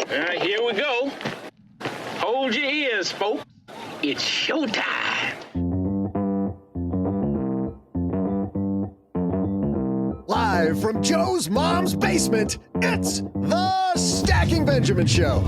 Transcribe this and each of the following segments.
All right, here we go. Hold your ears, folks. It's showtime. Live from Joe's mom's basement, it's the Stacking Benjamin Show.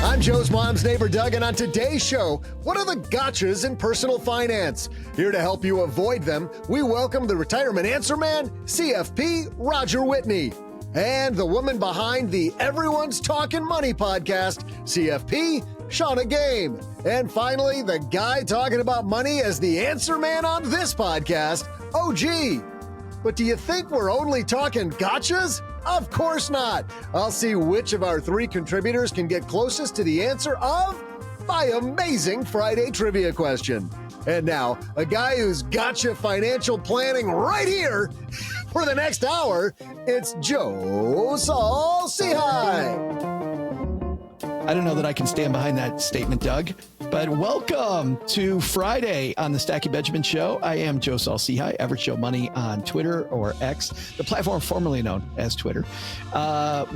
I'm Joe's mom's neighbor, Doug, and on today's show, what are the gotchas in personal finance? Here to help you avoid them, we welcome the retirement answer man, CFP Roger Whitney, and the woman behind the Everyone's Talkin' Money podcast, CFP Shannah Game. And finally, the guy talking about money as the answer man on this podcast, OG. But do you think we're only talking gotchas? Of course not. I'll see which of our three contributors can get closest to the answer of my amazing Friday trivia question. And now, a guy who's gotcha financial planning right here for the next hour, it's Joe Saul-Sehy. I don't know that I can stand behind that statement, Doug, but welcome to Friday on the Stacking Benjamin Show. I am Joe Saul-Sehy, Average Joe Money on Twitter or X, the platform formerly known as Twitter.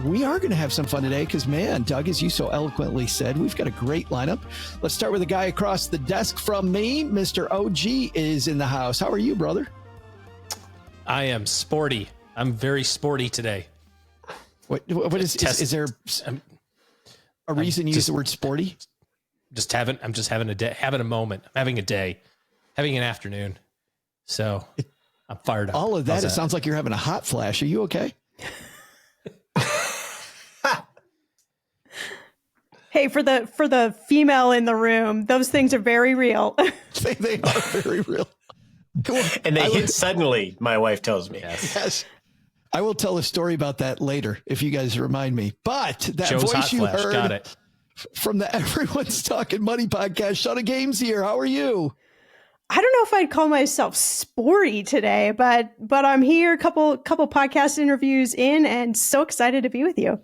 We are going to have some fun today because, man, Doug, as you so eloquently said, we've got a great lineup. Let's start with the guy across the desk from me. Mr. OG is in the house. How are you, brother? I am sporty. I'm very sporty today. What is there a reason you use the word sporty? I'm just having a day, having a moment, having a day, having an afternoon. So I'm fired up. All of that, it sounds like you're having a hot flash. Are you okay? Hey, for the female in the room, those things are very real. They are very real. Cool. And they hit suddenly, my wife tells me. Yes. I will tell a story about that later if you guys remind me. But that Joe's voice hot you flash. heard Got it. From the Everyone's Talking Money podcast, Shannah Game's here. How are you? I don't know if I'd call myself sporty today, but I'm here, couple podcast interviews in, and so excited to be with you.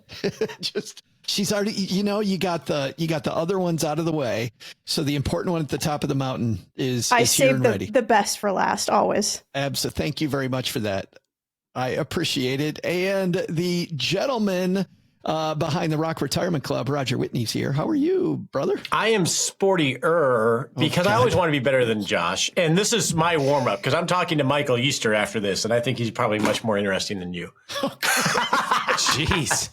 She's already, you got the other ones out of the way, so the important one at the top of the mountain is I here saved and ready. the best for last, always. Absolutely. Thank you very much for that. I appreciate it. And the gentleman behind the Rock Retirement Club, Roger Whitney's here. How are you, brother? I am sportier because I always want to be better than Josh. And this is my warm up because I'm talking to Michael Easter after this, and I think he's probably much more interesting than you. Jeez.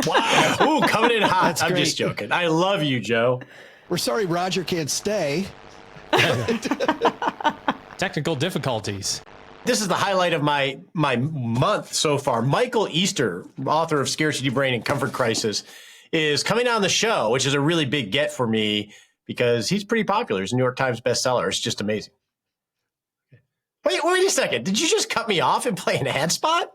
Wow. Ooh, coming in hot. That's I'm great. just joking. I love you, Joe. We're sorry Roger can't stay. Technical difficulties. This is the highlight of my month so far. Michael Easter, author of Scarcity Brain and Comfort Crisis, is coming on the show, which is a really big get for me because he's pretty popular. He's a New York Times bestseller. It's just amazing. Wait a second. Did you just cut me off and play an ad spot?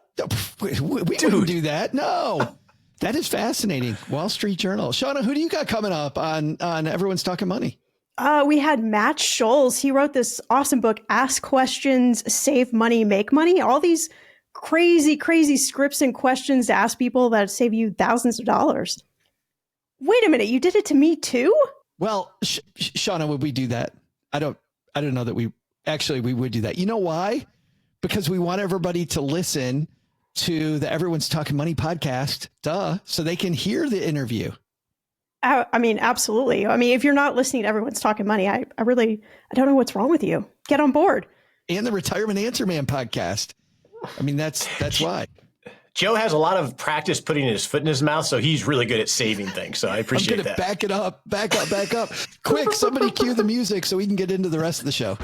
We wouldn't do that. No. That is fascinating. Wall Street Journal. Shannah, who do you got coming up on Everyone's Talking Money? We had Matt Scholes. He wrote this awesome book, Ask Questions, Save Money, Make Money. All these crazy, crazy scripts and questions to ask people that save you thousands of dollars. Wait a minute, you did it to me too? Well, Shannah, would we do that? I don't know that we would do that. You know why? Because we want everybody to listen to the Everyone's Talking Money podcast, so they can hear the interview. I mean, absolutely. I mean, if you're not listening to Everyone's Talking Money, I don't know what's wrong with you. Get on board. And the Retirement Answer Man podcast. I mean, that's why. Joe has a lot of practice putting his foot in his mouth, so he's really good at saving things. So I appreciate that. I'm going to back up. Quick, somebody cue the music so we can get into the rest of the show.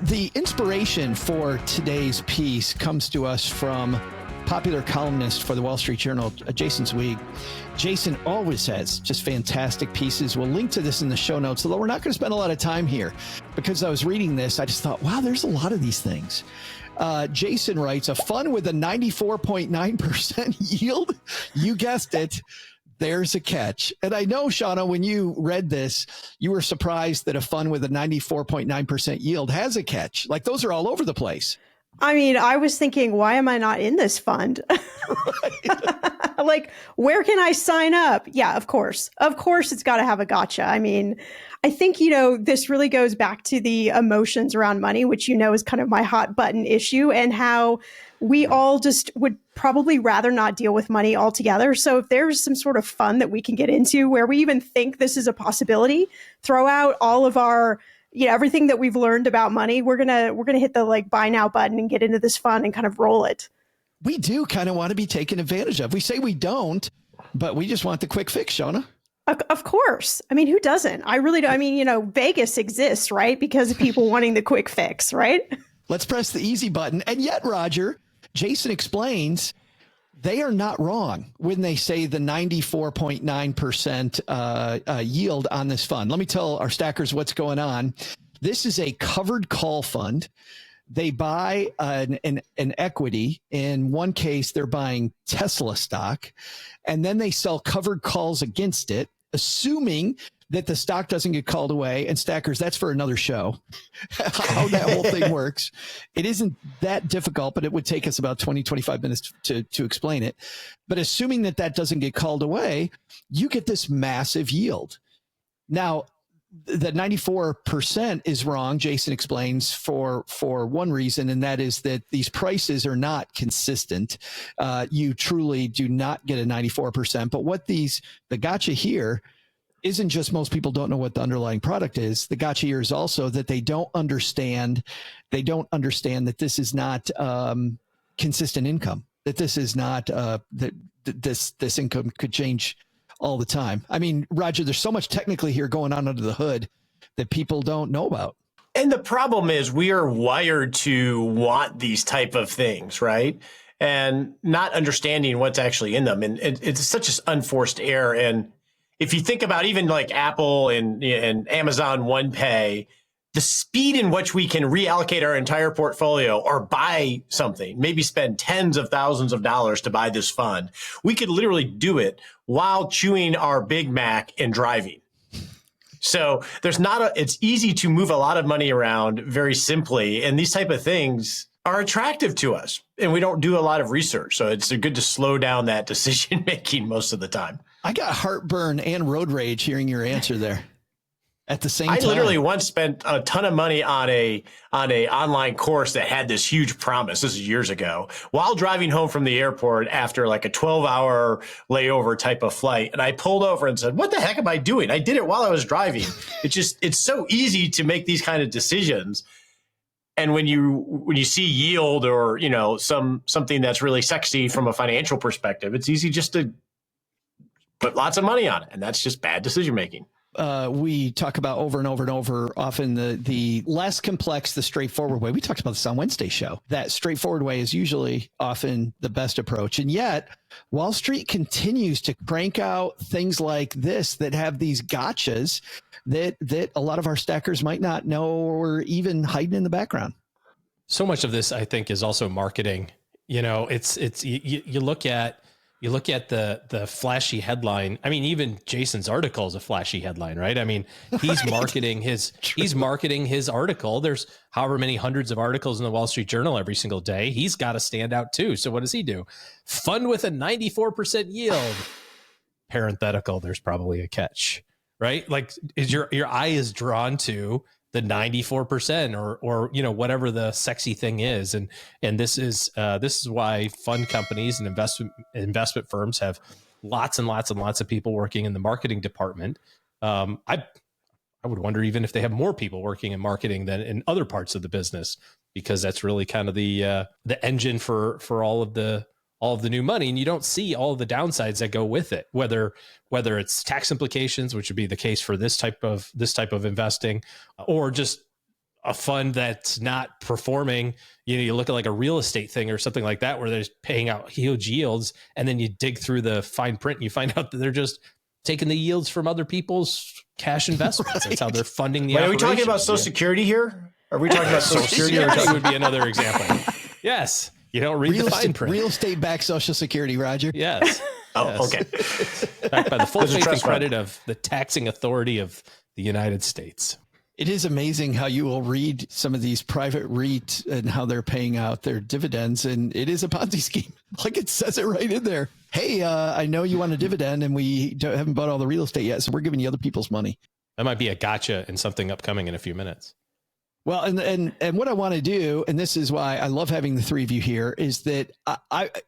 The inspiration for today's piece comes to us from popular columnist for the Wall Street Journal, Jason Zweig. Jason always has just fantastic pieces. We'll link to this in the show notes, although we're not going to spend a lot of time here because I was reading this. I just thought, wow, there's a lot of these things. Jason writes, a fund with a 94.9% yield. You guessed it. There's a catch. And I know, Shannah, when you read this, you were surprised that a fund with a 94.9% yield has a catch. Like those are all over the place. I mean, I was thinking, why am I not in this fund? Like, where can I sign up? Yeah, of course. Of course, it's got to have a gotcha. I mean, I think, this really goes back to the emotions around money, which, is kind of my hot button issue, and how we all just would probably rather not deal with money altogether. So if there's some sort of fun that we can get into where we even think this is a possibility, throw out all of our everything that we've learned about money, we're gonna hit the like buy now button and get into this fun and kind of roll it. We do kind of want to be taken advantage of. We say we don't, but we just want the quick fix, Shannah. Of course. I mean, who doesn't? I really do. I mean, Vegas exists, right? Because of people wanting the quick fix, right? Let's press the easy button. And yet, Roger, Jason explains they are not wrong when they say the 94.9% yield on this fund. Let me tell our stackers what's going on. This is a covered call fund. They buy an equity. In one case, they're buying Tesla stock, and then they sell covered calls against it, assuming that the stock doesn't get called away. And stackers, that's for another show, how that whole thing works. It isn't that difficult, but it would take us about 20, 25 minutes to explain it. But assuming that doesn't get called away, you get this massive yield. Now, the 94% is wrong, Jason explains, for one reason, and that is that these prices are not consistent. You truly do not get a 94%. But what the gotcha here isn't just most people don't know what the underlying product is. The gotcha here is also that they don't understand that this is not consistent income, that this is not that this income could change all the time. I mean, Roger, there's so much technically here going on under the hood that people don't know about. And the problem is we are wired to want these type of things, right? And not understanding what's actually in them. And it's such an unforced error. And if you think about even like Apple and Amazon OnePay, the speed in which we can reallocate our entire portfolio or buy something, maybe spend tens of thousands of dollars to buy this fund, we could literally do it while chewing our Big Mac and driving. So it's easy to move a lot of money around very simply. And these type of things are attractive to us. And we don't do a lot of research. So it's good to slow down that decision making most of the time. I got heartburn and road rage hearing your answer there. At the same time, I literally once spent a ton of money on a online course that had this huge promise. This is years ago, while driving home from the airport after like a 12-hour layover type of flight. And I pulled over and said, what the heck am I doing? I did it while I was driving. It's so easy to make these kind of decisions. And when you see yield or, something that's really sexy from a financial perspective, it's easy just to put lots of money on it. And that's just bad decision making. We talk about over and over and over often the less complex, the straightforward way. We talked about this on Wednesday's show. That straightforward way is usually often the best approach. And yet Wall Street continues to crank out things like this that have these gotchas that a lot of our stackers might not know or even hiding in the background. So much of this, I think, is also marketing. You look at the flashy headline. I mean, even Jason's article is a flashy headline, right? I mean, he's marketing his article. There's however many hundreds of articles in the Wall Street Journal every single day. He's got to stand out too. So what does he do? Fund with a 94% yield. Parenthetical, there's probably a catch, right? Like is your eye is drawn to the 94% or whatever the sexy thing is. And this is why fund companies and investment firms have lots and lots and lots of people working in the marketing department. I would wonder even if they have more people working in marketing than in other parts of the business, because that's really kind of the engine for all of the new money. And you don't see all of the downsides that go with it, whether it's tax implications, which would be the case for this type of investing, or just a fund that's not performing. You look at like a real estate thing or something like that, where they're paying out huge yields, and then you dig through the fine print and you find out that they're just taking the yields from other people's cash investments. Right. That's how they're funding the. Wait, are we talking about Social Security here? Are we talking about Social Security? That would be another example. Yes. You don't read the fine print. Real estate backed Social Security, Roger. Yes. Oh, yes. Okay. Backed by the full faith and credit of the taxing authority of the United States. It is amazing how you will read some of these private REITs and how they're paying out their dividends. And it is a Ponzi scheme. Like it says it right in there. Hey, I know you want a dividend and we haven't bought all the real estate yet. So we're giving you other people's money. That might be a gotcha in something upcoming in a few minutes. Well, and what I want to do, and this is why I love having the three of you here, is that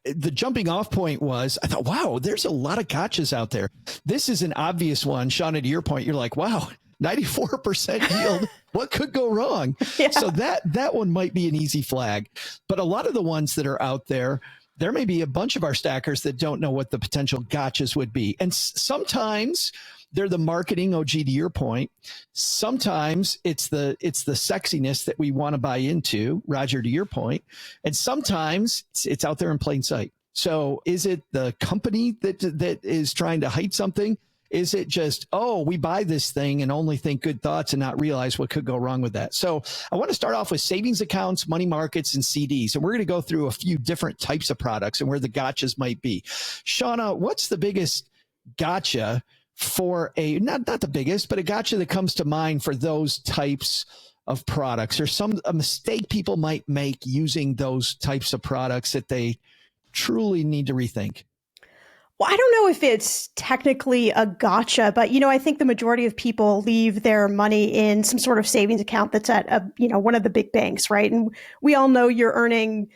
the jumping off point was, I thought, wow, there's a lot of gotchas out there. This is an obvious one. Shannah, to your point, you're like, wow, 94% yield. What could go wrong? Yeah. So that one might be an easy flag. But a lot of the ones that are out there, there may be a bunch of our stackers that don't know what the potential gotchas would be. And sometimes they're the marketing, OG, to your point. Sometimes it's the sexiness that we want to buy into, Roger, to your point. And sometimes it's out there in plain sight. So is it the company that is trying to hide something? Is it just, oh, we buy this thing and only think good thoughts and not realize what could go wrong with that? So I want to start off with savings accounts, money markets, and CDs. And we're going to go through a few different types of products and where the gotchas might be. Shannah, what's the biggest gotcha for not the biggest, but a gotcha that comes to mind for those types of products, or a mistake people might make using those types of products that they truly need to rethink? Well, I don't know if it's technically a gotcha, but, I think the majority of people leave their money in some sort of savings account that's at one of the big banks, right? And we all know you're earning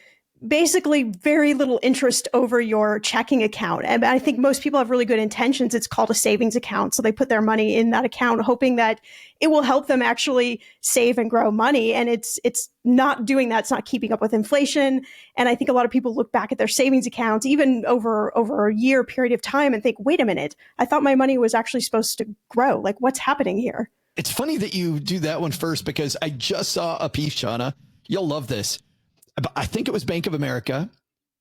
basically very little interest over your checking account. And I think most people have really good intentions. It's called a savings account. So they put their money in that account, hoping that it will help them actually save and grow money. And it's not doing that. It's not keeping up with inflation. And I think a lot of people look back at their savings accounts, even over a year period of time, and think, wait a minute, I thought my money was actually supposed to grow. Like, what's happening here? It's funny that you do that one first, because I just saw a piece, Shannah. You'll love this. I think it was Bank of America.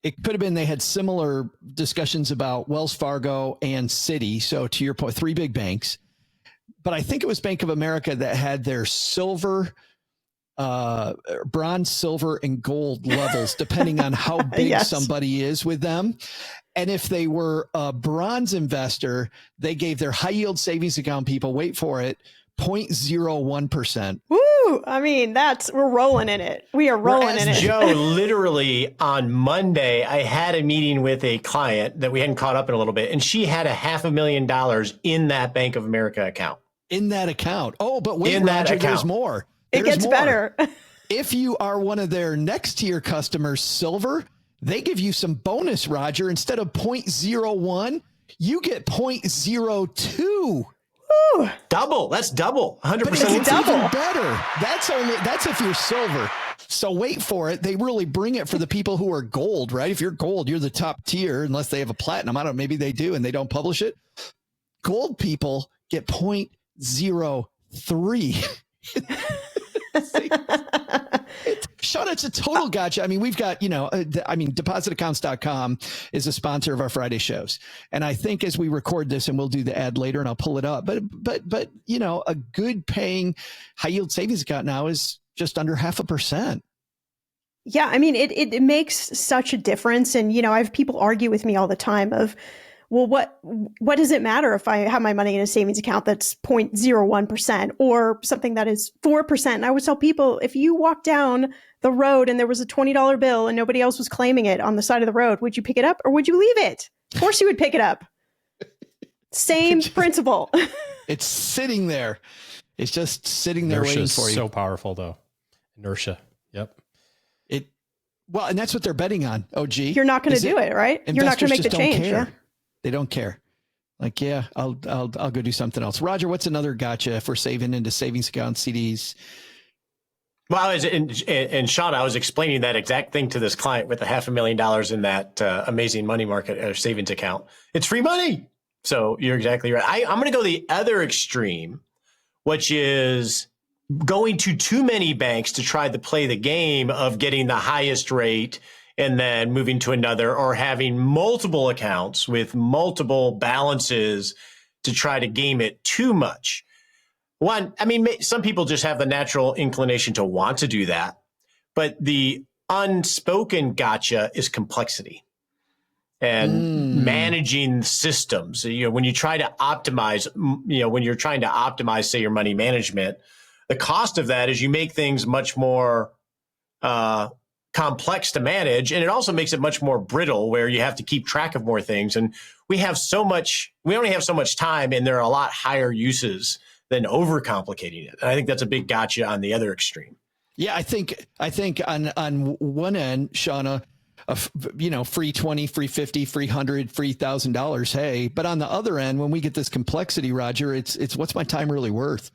It could have been they had similar discussions about Wells Fargo and Citi. So to your point, three big banks. But I think it was Bank of America that had their silver, bronze, silver, and gold levels, depending on how big somebody is with them. And if they were a bronze investor, they gave their high yield savings account people, wait for it, 0.01%. Woo! I mean, we're rolling in it. We are rolling in it. Joe, literally on Monday, I had a meeting with a client that we hadn't caught up in a little bit, and she had $500,000 in that Bank of America account. In that account. Oh, but wait, Roger, there's more. It gets better. If you are one of their next tier customers, silver, they give you some bonus, Roger. Instead of 0.01, you get 0.02. Woo. Double. That's double. 100%. But it's double. Even better. That's if you're silver. So wait for it. They really bring it for the people who are gold, right? If you're gold, you're the top tier, unless they have a platinum. I don't know, maybe they do and they don't publish it. Gold people get 0.03. Shannah, it's a total gotcha. I mean, we've got, depositaccounts.com is a sponsor of our Friday shows. And I think as we record this, and we'll do the ad later and I'll pull it up, but a good paying high yield savings account now is just under 0.5%. Yeah. I mean, it makes such a difference. And, I have people argue with me all the time of, well, what does it matter if I have my money in a savings account that's 0.01% or something that is 4%? And I would tell people, if you walk down the road and there was a $20 bill and nobody else was claiming it on the side of the road, would you pick it up or would you leave it? Of course you would pick it up. Same principle. It's sitting there. It's just sitting there Inertia waiting for you. So powerful, though. Inertia. Yep. Well, and that's what they're betting on, OG. You're not going to do it, right? You're not going to make the change. Yeah. They don't care. Like, yeah, I'll go do something else. Roger, what's another gotcha if we're saving into savings accounts, CDs? Well, and Shannah, I was explaining that exact thing to this client with the $500,000 in that amazing money market or savings account. It's free money. So you're exactly right. I'm going to go the other extreme, which is going to too many banks to try to play the game of getting the highest rate and then moving to another, or having multiple accounts with multiple balances to try to game it too much. One, I mean, some people just have the natural inclination to want to do that, but the unspoken gotcha is complexity and managing systems. When you try to optimize, say, your money management, the cost of that is you make things much more complex to manage, and it also makes it much more brittle where you have to keep track of more things. And we only have so much time, and there are a lot higher uses than overcomplicating it. And I think that's a big gotcha on the other extreme. Yeah, I think on one end, Shannah, free 20, free 50, free 100, free $1,000. Hey, but on the other end, when we get this complexity, Roger, it's what's my time really worth?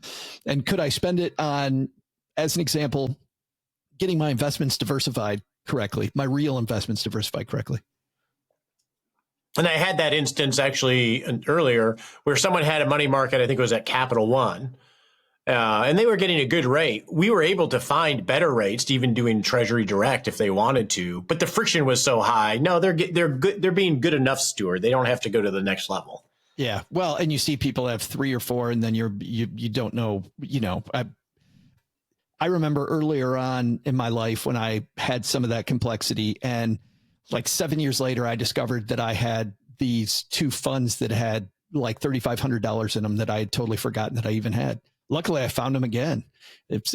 And could I spend it on, as an example, getting my investments diversified correctly, my real investments diversified correctly? And I had that instance actually earlier where someone had a money market, I think it was at Capital One, and they were getting a good rate. We were able to find better rates, even doing Treasury Direct if they wanted to, but the friction was so high. No, they're good. They're being good enough steward. They don't have to go to the next level. Yeah. Well, and you see people have 3 or 4, and then you don't know, I remember earlier on in my life when I had some of that complexity, and like 7 years later, I discovered that I had these 2 funds that had like $3,500 in them that I had totally forgotten that I even had. Luckily, I found them again. It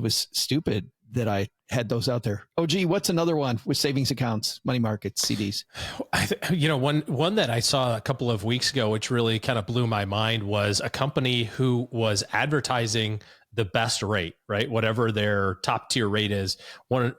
was stupid that I had those out there. Oh, gee, what's another one with savings accounts, money markets, CDs? One that I saw a couple of weeks ago, which really kind of blew my mind, was a company who was advertising the best rate, right? Whatever their top tier rate is. What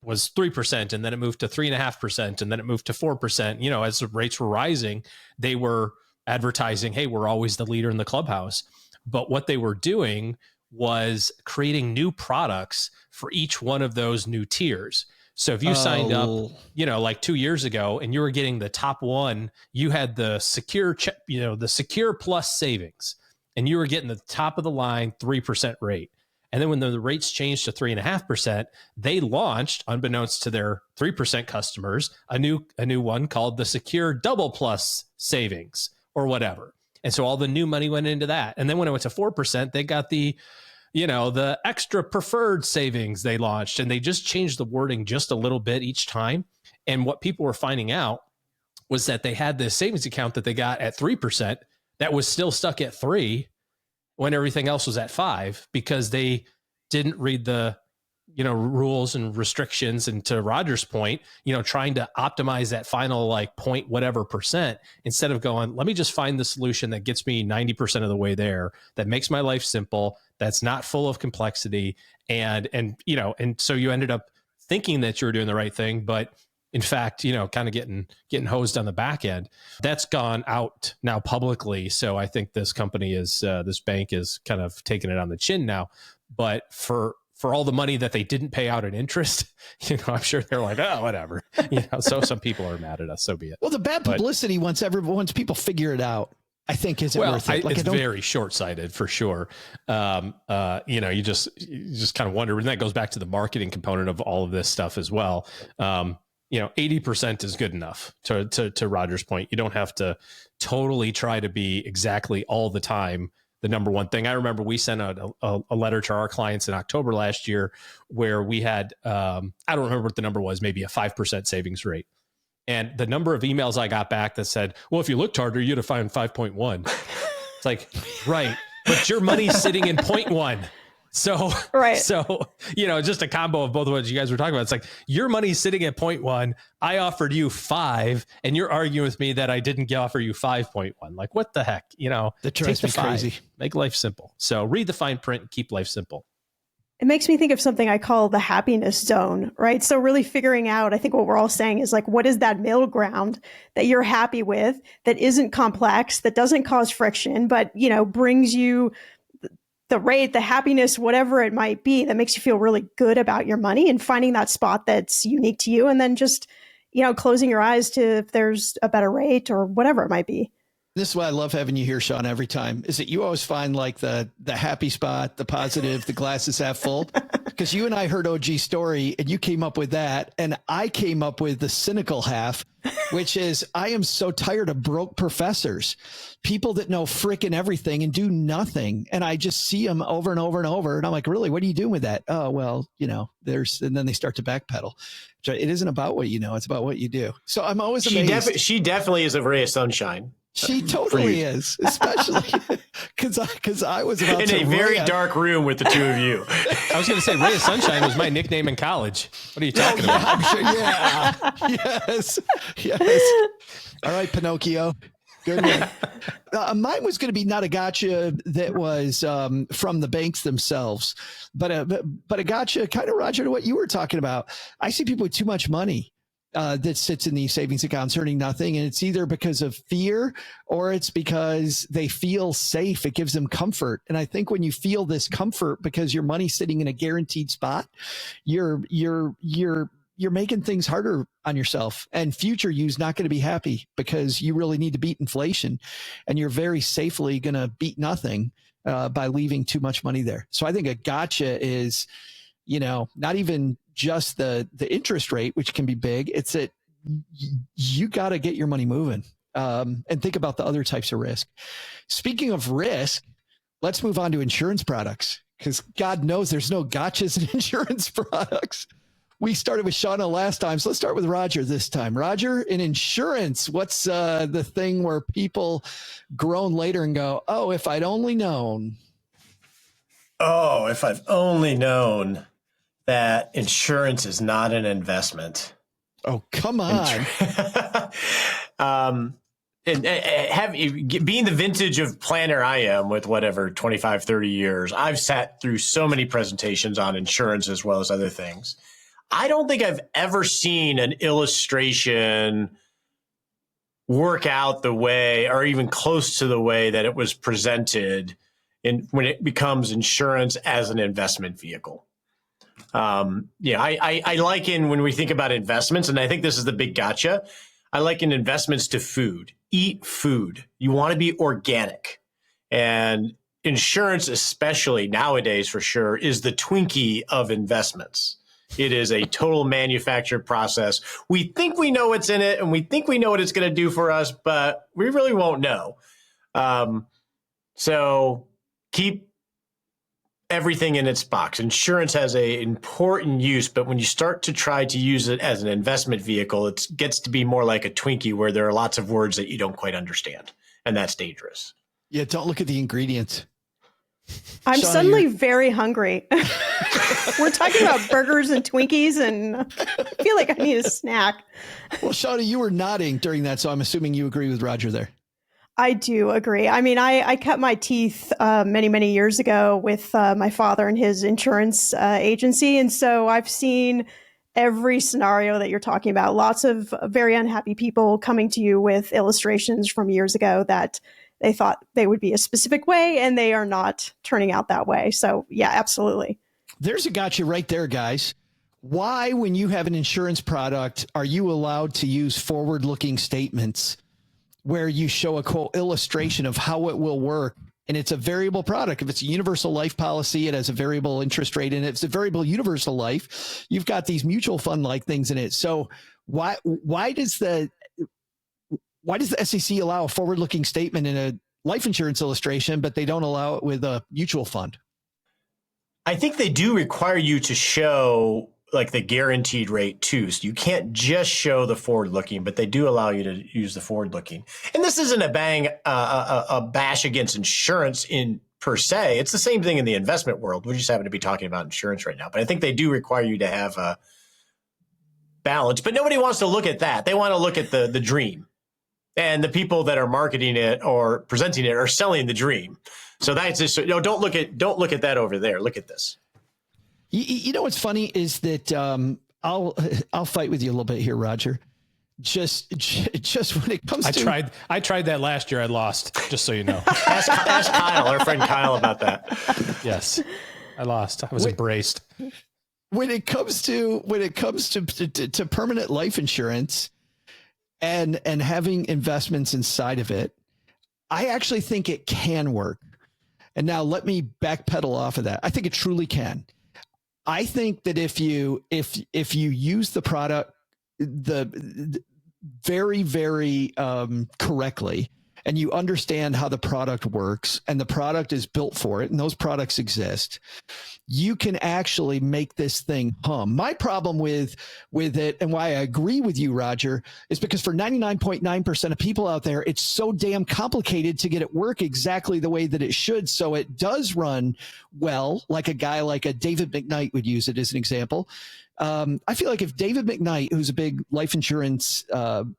was 3%, and then it moved to 3.5%, and then it moved to 4%. As the rates were rising, they were advertising, hey, we're always the leader in the clubhouse. But what they were doing was creating new products for each one of those new tiers. So if you signed up, like 2 years ago, and you were getting the top one, you had the secure, the secure plus savings, and you were getting the top of the line 3% rate. And then when the rates changed to 3.5%, they launched, unbeknownst to their 3% customers, a new one called the Secure Double Plus Savings or whatever. And so all the new money went into that. And then when it went to 4%, they got the extra preferred savings they launched, and they just changed the wording just a little bit each time. And what people were finding out was that they had this savings account that they got at 3% that was still stuck at 3 when everything else was at 5, because they didn't read the, rules and restrictions. And to Roger's point, trying to optimize that final like point whatever percent, instead of going, let me just find the solution that gets me 90% of the way there, that makes my life simple, that's not full of complexity. And so you ended up thinking that you were doing the right thing, but in fact, kind of getting hosed on the back end. That's gone out now publicly. So I think this company this bank is kind of taking it on the chin now. But for all the money that they didn't pay out in interest, I'm sure they're like, oh, whatever. So some people are mad at us. So be it. Well, the bad publicity once people figure it out, I think, isn't worth it. It's very short-sighted for sure. You just kind of wonder, and that goes back to the marketing component of all of this stuff as well. 80% is good enough to Roger's point. You don't have to totally try to be exactly all the time the number one thing. I remember we sent out a letter to our clients in October last year where we had, I don't remember what the number was, maybe a 5% savings rate. And the number of emails I got back that said, well, if you looked harder, you'd have found 5.1. It's like, right. But your money's sitting in 0.1. So, right. So, just a combo of both of what you guys were talking about. It's like your money's sitting at 0.1. I offered you 5, and you're arguing with me that I didn't offer you 5.1. Like, what the heck? That drives me crazy. Make life simple. So read the fine print and keep life simple. It makes me think of something I call the happiness zone, right? So really figuring out, I think what we're all saying is like, what is that middle ground that you're happy with, that isn't complex, that doesn't cause friction, but, brings you the rate, the happiness, whatever it might be, that makes you feel really good about your money, and finding that spot that's unique to you. And then just, closing your eyes to if there's a better rate or whatever it might be. This is why I love having you here, Sean, every time, is that you always find like the happy spot, the positive, the glass is half full. Because you and I heard OG's story and you came up with that. And I came up with the cynical half, which is I am so tired of broke professors, people that know frickin' everything and do nothing. And I just see them over and over and over. And I'm like, really, what are you doing with that? Oh, well, and then they start to backpedal. It isn't about what you know, it's about what you do. So I'm always amazed. She definitely is a ray of sunshine. She totally is, especially. Because I was about in to a very rant. dark room with the two of you. I was going to say Ray of Sunshine was my nickname in college. What are you talking about? I'm sure, yeah. Yes. All right, Pinocchio. Good one. Mine was going to be not a gotcha that was from the banks themselves, but a gotcha kind of, Roger, to what you were talking about. I see people with too much money that sits in these savings accounts earning nothing. And it's either because of fear or it's because they feel safe. It gives them comfort. And I think when you feel this comfort because your money's sitting in a guaranteed spot, you're making things harder on yourself, and future you's not going to be happy because you really need to beat inflation, and you're very safely going to beat nothing by leaving too much money there. So I think a gotcha is, not even just the interest rate, which can be big. It's that you got to get your money moving and think about the other types of risk. Speaking of risk, let's move on to insurance products, because God knows there's no gotchas in insurance products. We started with Shannah last time, so let's start with Roger this time. Roger, in insurance, what's the thing where people groan later and go, oh, if I'd only known? Oh, if I've only known that insurance is not an investment. Oh, come on. Being the vintage of planner I am with whatever, 25, 30 years, I've sat through so many presentations on insurance as well as other things. I don't think I've ever seen an illustration work out the way, or even close to the way that it was presented when it becomes insurance as an investment vehicle. I liken, when we think about investments, and I think this is the big gotcha, I liken investments to food. Eat food. You want to be organic. And insurance, especially nowadays for sure, is the Twinkie of investments. It is a total manufactured process. We think we know what's in it, and we think we know what it's going to do for us, but we really won't know. So keep everything in its box. Insurance has an important use, but when you start to try to use it as an investment vehicle, it gets to be more like a Twinkie, where there are lots of words that you don't quite understand, and that's dangerous. Yeah, don't look at the ingredients. I'm Shannah, suddenly very hungry. We're talking about burgers and Twinkies, and I feel like I need a snack. Well, Shannah, you were nodding during that, so I'm assuming you agree with Roger there. I do agree. I mean, I cut my teeth many, many years ago with my father and his insurance agency. And so I've seen every scenario that you're talking about. Lots of very unhappy people coming to you with illustrations from years ago that they thought they would be a specific way, and they are not turning out that way. So yeah, absolutely. There's a gotcha right there, guys. Why, when you have an insurance product, are you allowed to use forward-looking statements where you show a quote illustration of how it will work? And it's a variable product. If it's a universal life policy, it has a variable interest rate in it. If it's a variable universal life, you've got these mutual fund like things in it. So why does the SEC allow a forward-looking statement in a life insurance illustration, but they don't allow it with a mutual fund? I think they do require you to show like the guaranteed rate too. So you can't just show the forward looking, but they do allow you to use the forward looking. And this isn't a bash against insurance in per se. It's the same thing in the investment world. We just happen to be talking about insurance right now, but I think they do require you to have a balance, but nobody wants to look at that. They want to look at the dream, and the people that are marketing it or presenting it are selling the dream. So that's just, don't look at that over there. Look at this. You know what's funny is that I'll fight with you a little bit here, Roger. Just when it comes to I tried that last year. I lost, just so you know. ask Kyle, our friend Kyle, about that. Yes, I lost. I was embraced. When it comes to permanent life insurance and having investments inside of it, I actually think it can work. And now let me backpedal off of that. I think it truly can. I think that if you use the product very, very correctly, and you understand how the product works and the product is built for it and those products exist, you can actually make this thing hum. My problem with it, and why I agree with you, Roger, is because for 99.9% of people out there, it's so damn complicated to get it work exactly the way that it should. So it does run well, like a guy like a David McKnight would use it as an example. I feel like if David McKnight, who's a big life insurance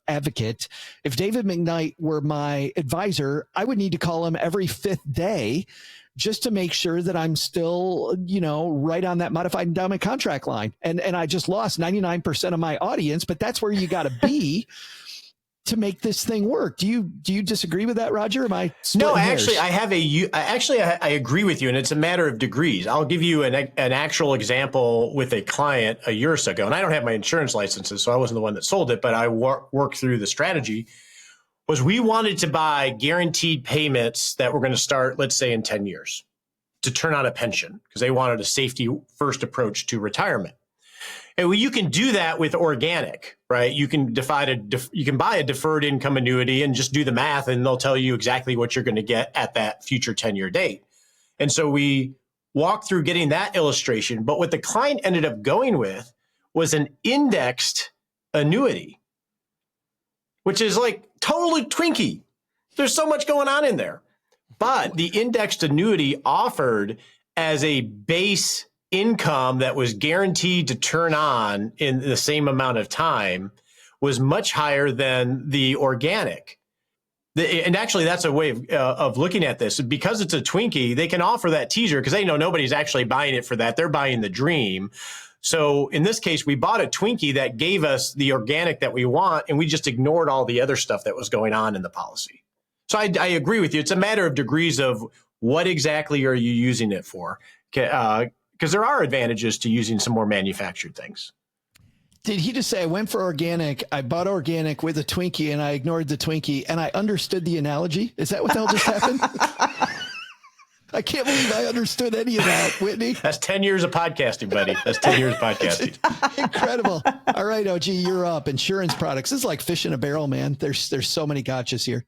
advocate, if David McKnight were my advisor, I would need to call him every 5th day just to make sure that I'm still, right on that modified endowment contract line. And I just lost 99% of my audience, but that's where you got to be to make this thing work. Do you disagree with that, Roger? Am I No, hairs? actually, I agree with you, and it's a matter of degrees. I'll give you an actual example with a client a year or so ago, and I don't have my insurance licenses, so I wasn't the one that sold it, but I worked through the strategy. Was we wanted to buy guaranteed payments that were going to start, let's say, in 10 years to turn on a pension because they wanted a safety first approach to retirement. And you can do that with organic, right? You can you can buy a deferred income annuity and just do the math, and they'll tell you exactly what you're going to get at that future 10-year date. And so we walked through getting that illustration. But what the client ended up going with was an indexed annuity, which is like totally Twinkie. There's so much going on in there. But the indexed annuity offered as a base income that was guaranteed to turn on in the same amount of time was much higher than the organic. And actually, that's a way of looking at this. Because it's a Twinkie, they can offer that teaser because they know nobody's actually buying it for that. They're buying the dream. So in this case, we bought a Twinkie that gave us the organic that we want, and we just ignored all the other stuff that was going on in the policy. So I agree with you. It's a matter of degrees of what exactly are you using it for, because there are advantages to using some more manufactured things. Did he just say, I went for organic, I bought organic with a Twinkie, and I ignored the Twinkie, and I understood the analogy? Is that what the hell just happened? I can't believe I understood any of that, Whitney. That's 10 years of podcasting, buddy. That's 10 years of podcasting. Incredible. All right, OG, you're up. Insurance products. This is like fish in a barrel, man. There's so many gotchas here.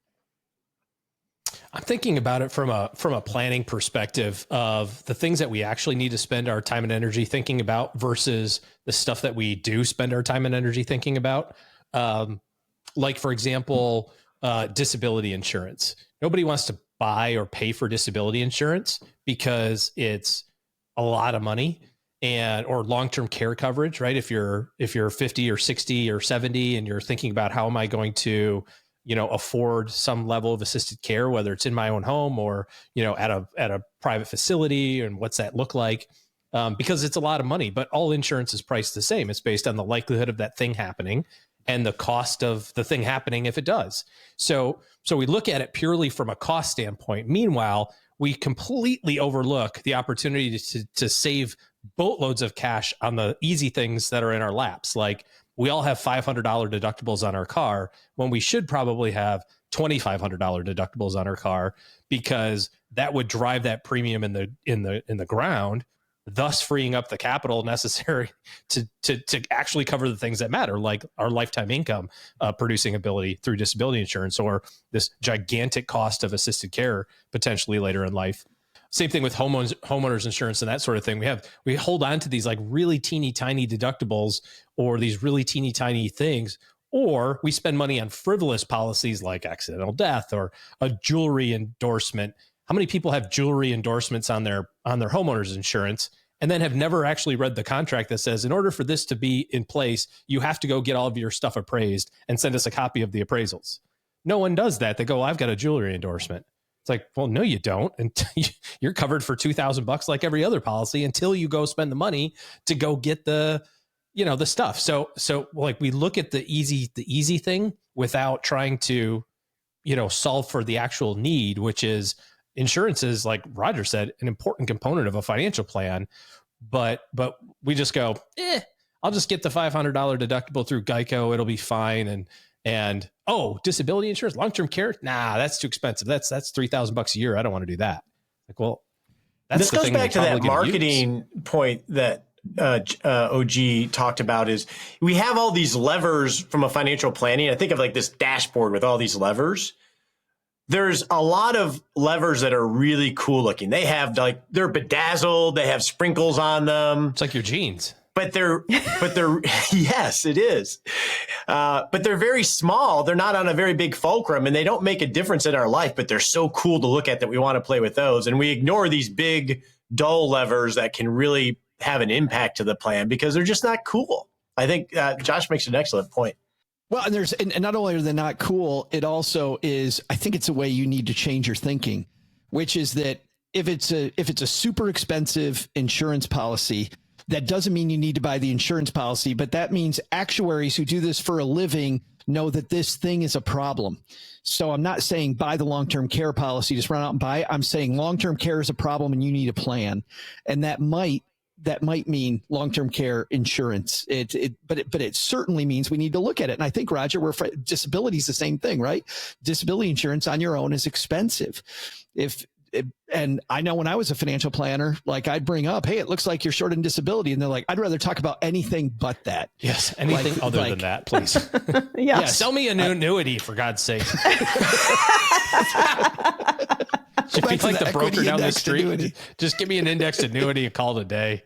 I'm thinking about it from a planning perspective of the things that we actually need to spend our time and energy thinking about versus the stuff that we do spend our time and energy thinking about. Like, for example, disability insurance. Nobody wants to buy or pay for disability insurance because it's a lot of money, or long-term care coverage, right? If you're 50 or 60 or 70 and you're thinking about how am I going to afford some level of assisted care, whether it's in my own home or, at a private facility, and what's that look like? Because it's a lot of money, but all insurance is priced the same. It's based on the likelihood of that thing happening and the cost of the thing happening if it does. So we look at it purely from a cost standpoint. Meanwhile, we completely overlook the opportunity to save boatloads of cash on the easy things that are in our laps. Like, we all have $500 deductibles on our car when we should probably have $2,500 deductibles on our car, because that would drive that premium in the ground, thus freeing up the capital necessary to actually cover the things that matter, like our lifetime income producing ability through disability insurance, or this gigantic cost of assisted care potentially later in life. Same thing with homeowners insurance and that sort of thing. We hold on to these like really teeny tiny deductibles or these really teeny tiny things, or we spend money on frivolous policies like accidental death or a jewelry endorsement. How many people have jewelry endorsements on their homeowners insurance and then have never actually read the contract that says, in order for this to be in place, you have to go get all of your stuff appraised and send us a copy of the appraisals? No one does that. They go, well, I've got a jewelry endorsement. It's like, well, no, you don't. And you're covered for $2,000 like every other policy until you go spend the money to go get the stuff. So like, we look at the easy thing without trying to, solve for the actual need, which is insurance is, like Roger said, an important component of a financial plan. But we just go, I'll just get the $500 deductible through Geico. It'll be fine. And disability insurance, long-term care, nah, that's too expensive. That's $3,000 a year. I don't want to do that. Like, well, that's this goes back to that marketing point that OG talked about. Is we have all these levers from a financial planning. I think of like this dashboard with all these levers. there's a lot of levers that are really cool looking. They have they're bedazzled. They have sprinkles on them. It's like your jeans. But they're yes, it is. But they're very small. They're not on a very big fulcrum, and they don't make a difference in our life, but they're so cool to look at that we want to play with those. And we ignore these big, dull levers that can really have an impact to the plan because they're just not cool. I think Josh makes an excellent point. Well, and not only are they not cool, it also is, I think it's a way you need to change your thinking, which is that if it's a super expensive insurance policy, that doesn't mean you need to buy the insurance policy, but that means actuaries who do this for a living know that this thing is a problem. So I'm not saying buy the long-term care policy, just run out and buy it. I'm saying long-term care is a problem and you need a plan. And that might mean long-term care insurance. But it certainly means we need to look at it. And I think, Roger, disability is the same thing, right? Disability insurance on your own is expensive. And I know when I was a financial planner, like I'd bring up, hey, it looks like you're short in disability. And they're like, I'd rather talk about anything but that. Yes. Anything other than that, please. Yes. Sell me an annuity, for God's sake. Should be like the broker down the street. Annuity. Just give me an indexed annuity and call it a day.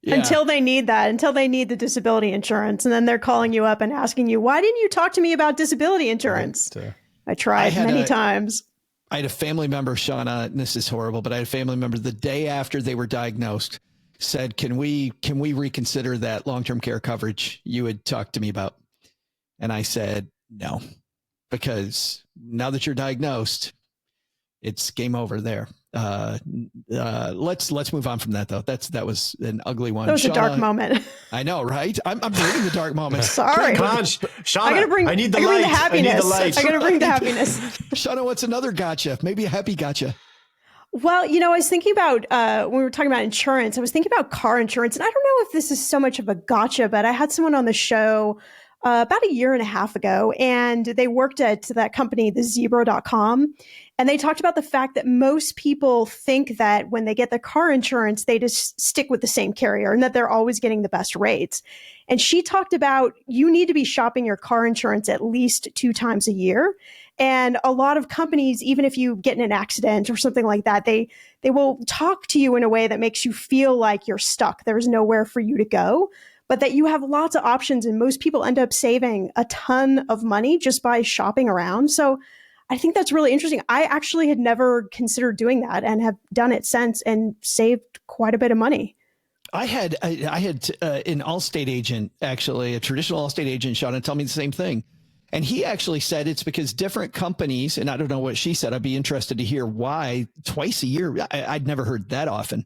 Yeah. Until they need the disability insurance. And then they're calling you up and asking you, why didn't you talk to me about disability insurance? I tried many times. I had a family member, Shannah, and this is horrible, but I had a family member the day after they were diagnosed said, can we reconsider that long-term care coverage you had talked to me about? And I said, no, because now that you're diagnosed, it's game over there. Let's move on from that though. That was an ugly one. That was a dark moment. I know, right? I'm bringing the dark moments. Sorry. Come on, Shannah. I need the light. I need the light. I gotta bring the happiness. Shannah, what's another gotcha? Maybe a happy gotcha. Well, I was thinking about when we were talking about insurance, I was thinking about car insurance. And I don't know if this is so much of a gotcha, but I had someone on the show about a year and a half ago, and they worked at that company, the Zebra.com. And they talked about the fact that most people think that when they get the car insurance, they just stick with the same carrier and that they're always getting the best rates. And she talked about you need to be shopping your car insurance at least 2 times a year. And a lot of companies, even if you get in an accident or something like that, they will talk to you in a way that makes you feel like you're stuck. There's nowhere for you to go, but that you have lots of options. And most people end up saving a ton of money just by shopping around. So I think that's really interesting. I actually had never considered doing that and have done it since and saved quite a bit of money. I had an Allstate agent, actually, a traditional Allstate agent, Shannah, tell me the same thing. And he actually said it's because different companies, and I don't know what she said, I'd be interested to hear why twice a year. I'd never heard that often.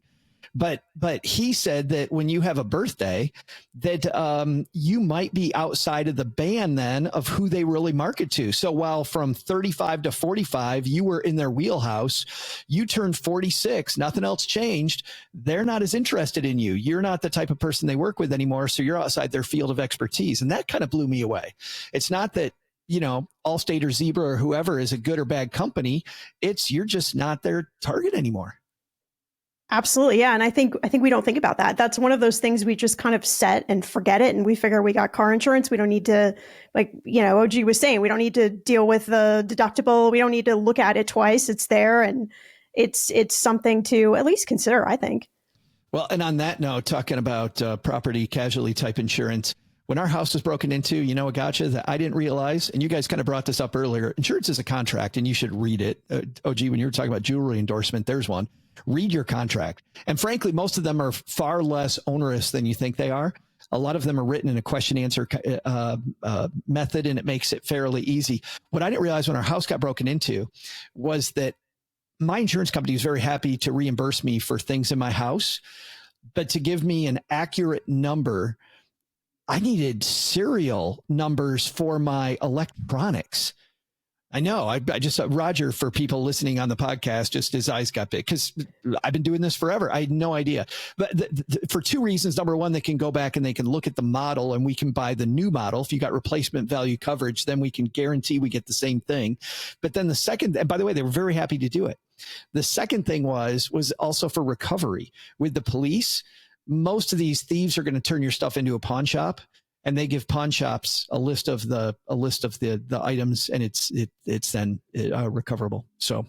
But he said that when you have a birthday, that you might be outside of the band then of who they really market to. So while from 35 to 45, you were in their wheelhouse, you turned 46, nothing else changed. They're not as interested in you. You're not the type of person they work with anymore. So you're outside their field of expertise. And that kind of blew me away. It's not that, Allstate or Zebra or whoever is a good or bad company. You're just not their target anymore. Absolutely. Yeah. And I think we don't think about that. That's one of those things we just kind of set and forget it. And we figure we got car insurance. We don't need to, OG was saying, we don't need to deal with the deductible. We don't need to look at it twice. It's there. And it's something to at least consider, I think. Well, and on that note, talking about property casualty type insurance, when our house was broken into, a gotcha that I didn't realize, and you guys kind of brought this up earlier, insurance is a contract and you should read it. OG, when you were talking about jewelry endorsement, there's one. Read your contract. And frankly, most of them are far less onerous than you think they are. A lot of them are written in a question answer method, and it makes it fairly easy. What I didn't realize when our house got broken into was that my insurance company was very happy to reimburse me for things in my house, but to give me an accurate number, I needed serial numbers for my electronics. I know. I just, Roger, for people listening on the podcast, just his eyes got big because I've been doing this forever. I had no idea. But for 2 reasons. Number one, they can go back and they can look at the model and we can buy the new model. If you got replacement value coverage, then we can guarantee we get the same thing. But then the second, and by the way, they were very happy to do it. The second thing was also for recovery with the police. Most of these thieves are going to turn your stuff into a pawn shop. and they give pawn shops a list of the items, and it's then recoverable. So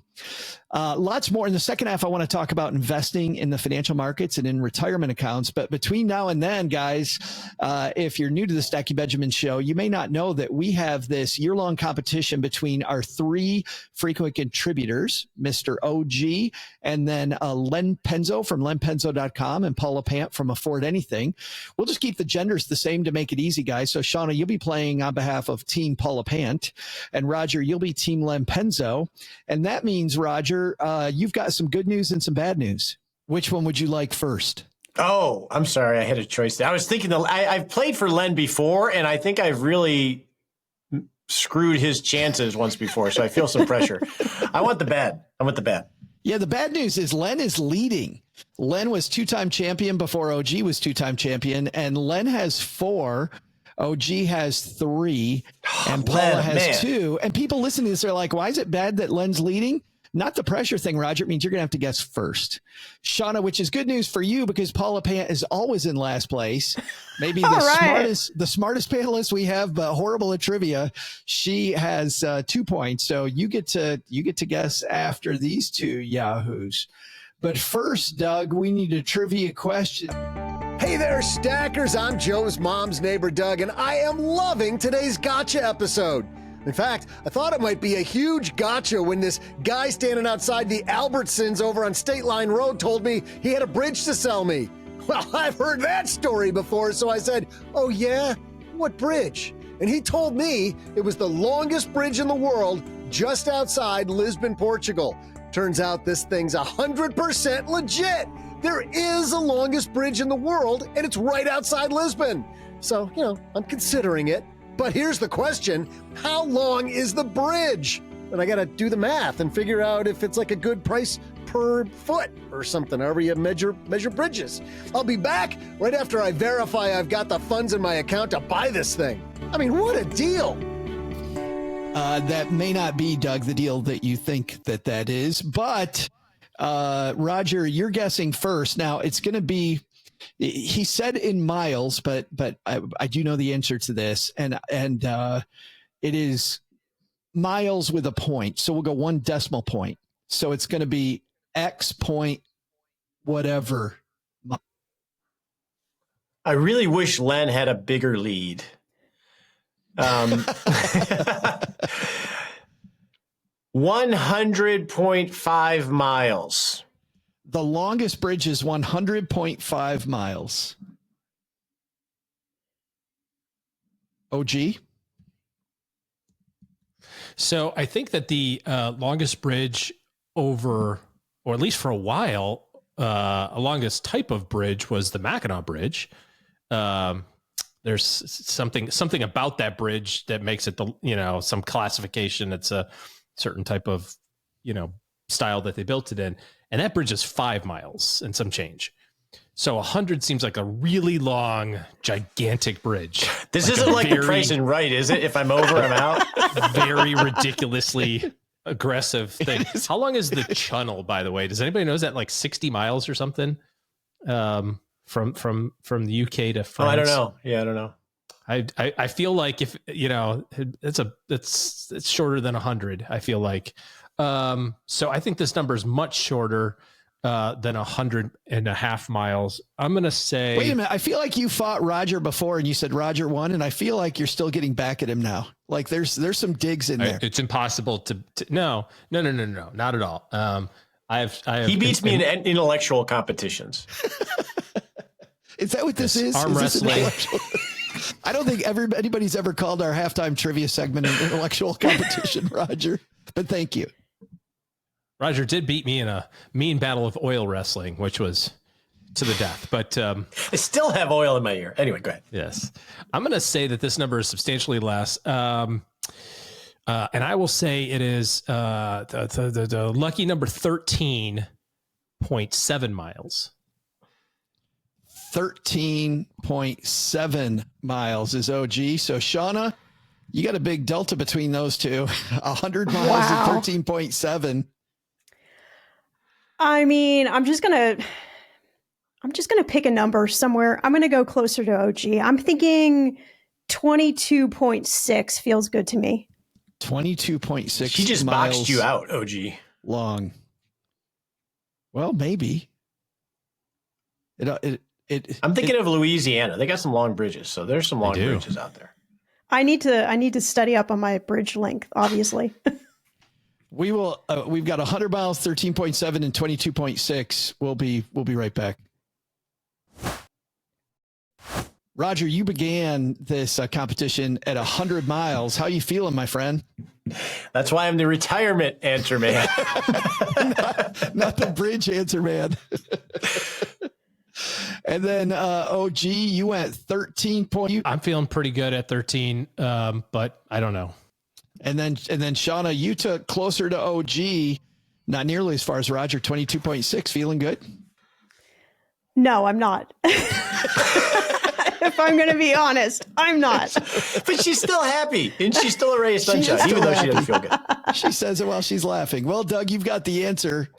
lots more in the second half. I want to talk about investing in the financial markets and in retirement accounts. But between now and then, guys, if you're new to the Stacky Benjamin Show, you may not know that we have this year-long competition between our three frequent contributors, Mr. OG, and then Len Penzo from lenpenzo.com and Paula Pant from Afford Anything. We'll just keep the genders the same to make it easy, guys. So, Shannah, you'll be playing on behalf of Team Paula Pant, and Roger, you'll be Team Len Penzo. And that means, Roger, you've got some good news and some bad news. Which one would you like first? Oh, I'm sorry. I had a choice. I was thinking I've played for Len before, and I think I've really screwed his chances once before, so I feel some pressure. I want the bad. Yeah, the bad news is Len is leading. Len was two-time champion before OG was two-time champion, and Len has 4. OG has 3, and Paula has 2. And people listening to this are like, why is it bad that Len's leading? Not the pressure thing, Roger. It means you're going to have to guess first. Shannah, which is good news for you because Paula Pant is always in last place. Maybe the smartest panelist we have, but horrible at trivia. She has 2 points. So you get to guess after these two yahoos. But first, Doug, we need a trivia question. Hey there, Stackers. I'm Joe's mom's neighbor, Doug, and I am loving today's gotcha episode. In fact, I thought it might be a huge gotcha when this guy standing outside the Albertsons over on State Line Road told me he had a bridge to sell me. Well, I've heard that story before, so I said, oh yeah? What bridge? And he told me it was the longest bridge in the world just outside Lisbon, Portugal. Turns out this thing's 100% legit. There is the longest bridge in the world, and it's right outside Lisbon. So, I'm considering it. But here's the question, how long is the bridge? And I got to do the math and figure out if it's like a good price per foot or something, however you measure bridges. I'll be back right after I verify I've got the funds in my account to buy this thing. I mean, what a deal. That may not be, Doug, the deal that you think that is. But, Roger, you're guessing first. Now, it's going to be... He said in miles, but I do know the answer to this, and it is miles with a point. So we'll go 1 decimal point. So it's going to be X point whatever. I really wish Len had a bigger lead. 100.5 miles. The longest bridge is 100.5 miles. OG? So I think that the longest bridge over, or at least for a while, longest type of bridge was the Mackinac Bridge. There's something about that bridge that makes it some classification. It's a certain type of, style that they built it in. And that bridge is 5 miles and some change. So 100 seems like a really long, gigantic bridge. This isn't like the Price and Right, is it? If I'm over, I'm out. Very ridiculoly aggressive thing. How long is the channel, by the way? Does anybody know? Is that like 60 miles or something? From the UK to France? Oh, I don't know. Yeah, I don't know. I feel like if it's shorter than 100. I feel like. So I think this number is much shorter than 100.5 miles. I'm going to say... Wait a minute. I feel like you fought Roger before and you said Roger won, and I feel like you're still getting back at him now. Like there's some digs in there. It's impossible to no, not at all. I have he beats me in intellectual competitions. Is that what this is? Arm wrestling. I don't think anybody's ever called our halftime trivia segment an intellectual competition, Roger. But thank you. Roger did beat me in a mean battle of oil wrestling, which was to the death. But I still have oil in my ear. Anyway, go ahead. Yes. I'm going to say that this number is substantially less. And I will say it is the lucky number 13.7 miles. 13.7 miles is OG. So, Shannah, you got a big delta between those two. 100 miles and 13.7. I mean, I'm just gonna pick a number somewhere. I'm gonna go closer to OG. I'm thinking 22.6 feels good to me. 22.6 She just miles boxed you out, OG. long. Well, maybe. I'm thinking of Louisiana. They got some long bridges, so there's some long bridges out there. I need to study up on my bridge length, obviously. We will. We've got 100 miles, 13.7, and 22.6. We'll be right back. Roger, you began this competition at 100 miles. How you feeling, my friend? That's why I'm the retirement answer man. not the bridge answer man. And then OG, you went 13 point. I'm feeling pretty good at 13, but I don't know. And then Shannah, you took closer to OG, not nearly as far as Roger, 22.6. Feeling good? No, I'm not. If I'm going to be honest, I'm not. But she's still happy. And she's still a ray of sunshine, even though she doesn't feel good. She says it while she's laughing. Well, Doug, you've got the answer.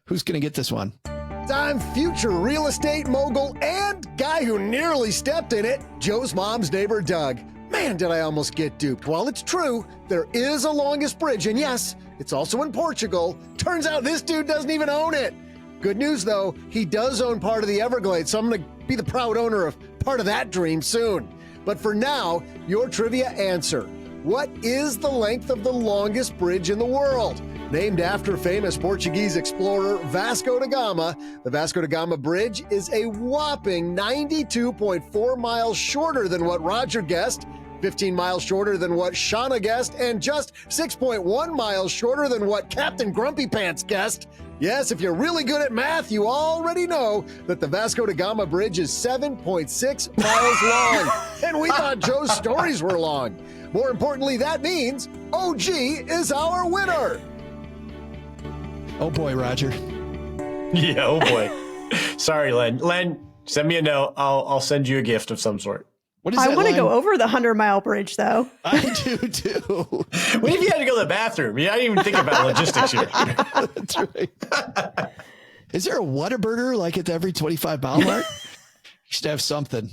Who's going to get this one? I'm future real estate mogul and guy who nearly stepped in it, Joe's mom's neighbor, Doug. Man, did I almost get duped. While it's true, there is a longest bridge, and yes, it's also in Portugal. Turns out this dude doesn't even own it. Good news, though, he does own part of the Everglades, so I'm going to be the proud owner of part of that dream soon. But for now, your trivia answer. What is the length of the longest bridge in the world? Named after famous Portuguese explorer Vasco da Gama, the Vasco da Gama Bridge is a whopping 92.4 miles shorter than what Roger guessed, 15 miles shorter than what Shannah guessed, and just 6.1 miles shorter than what Captain Grumpy Pants guessed. Yes, if you're really good at math, you already know that the Vasco da Gama Bridge is 7.6 miles long. And we thought Joe's stories were long. More importantly, that means OG is our winner. Oh boy, Roger. Yeah, oh boy. Sorry, Len. Len, send me a note. I'll send you a gift of some sort. What is I that want to line? go over the 100-mile bridge, though. I do too. What if you had to go to the bathroom? I didn't even think about logistics here. That's right. Is there a Whataburger like at every 25-mile mark? Should have something.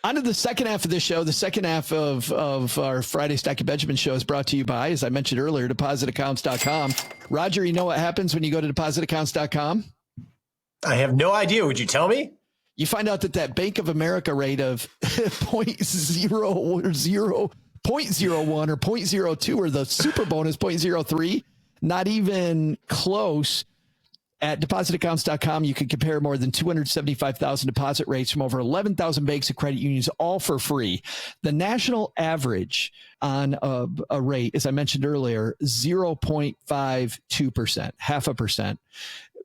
On to the second half of this show. The second half of our Friday Stack of Benjamin show is brought to you by, as I mentioned earlier, depositaccounts.com. Roger, you know what happens when you go to depositaccounts.com? I have no idea. Would you tell me? You find out that Bank of America rate of 0.01 or 0.02 or the super bonus 0.03, not even close. At depositaccounts.com, you can compare more than 275,000 deposit rates from over 11,000 banks and credit unions, all for free. The national average on a rate, as I mentioned earlier, 0.52%, 0.5%.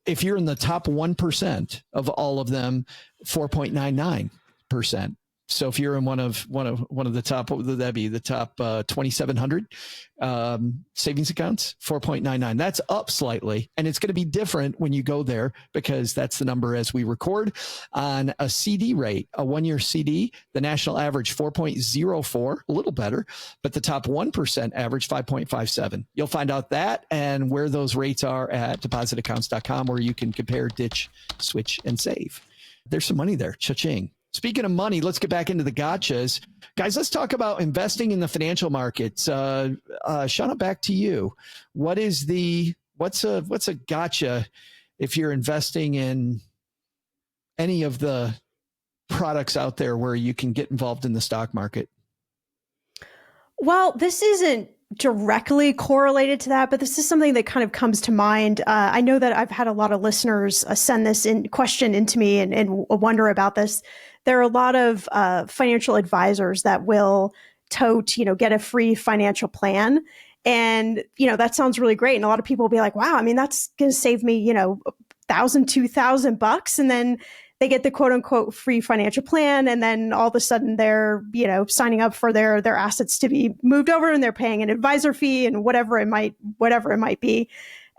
If you're in the top 1% of all of them, 4.99%. So if you're in one of the top, what would that be? The top 2,700 savings accounts, 4.99. That's up slightly, and it's going to be different when you go there because that's the number as we record. On a CD rate, a one-year CD, the national average 4.04, a little better, but the top 1% average 5.57. You'll find out that and where those rates are at depositaccounts.com, where you can compare, ditch, switch, and save. There's some money there. Cha-ching. Speaking of money, let's get back into the gotchas. Guys, let's talk about investing in the financial markets. Shannah, back to you. What's a gotcha if you're investing in any of the products out there where you can get involved in the stock market? Well, this isn't directly correlated to that, but this is something that kind of comes to mind. I know that I've had a lot of listeners send this question into me and wonder about this. There are a lot of financial advisors that will tote, get a free financial plan. And, that sounds really great. And a lot of people will be like, wow, I mean, that's going to save me, $1,000, $2,000. And then they get the quote unquote free financial plan. And then all of a sudden they're, signing up for their assets to be moved over and they're paying an advisor fee and whatever it might be.